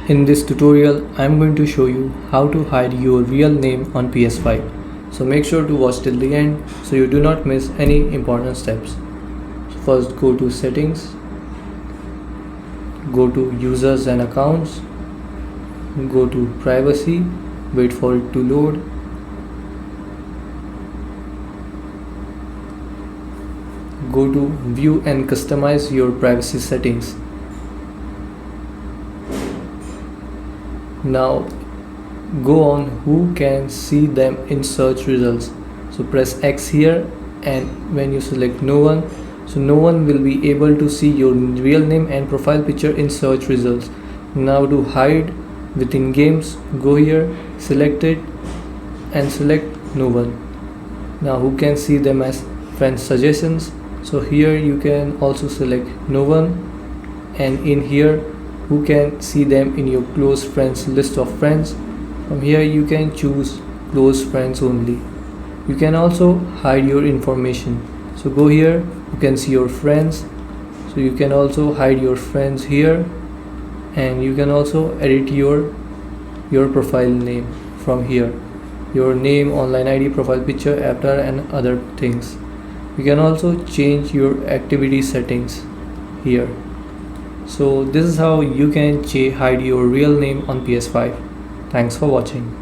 In this tutorial, I am going to show you how to hide your real name on PS5. So make sure to watch till the end so you do not miss any important steps. So first go to settings, go to users and accounts, go to privacy, wait for it to load. Go to view and customize your privacy settings. Now go on who can see them in search results. So press X here, and when you select no one, so no one will be able to see your real name and profile picture in search results. Now to hide within games, go here, select it and select no one. Now who can see them as friend suggestions, so here you can also select no one, and in here who can see them in your close friends list of friends. From here you can choose close friends only. You can also hide your information, so go here, you can see your friends, so you can also hide your friends here, and you can also edit your profile name from here, your name, online ID, profile picture, avatar and other things. You can also change your activity settings here. So this is how you can hide your real name on PS5. Thanks for watching.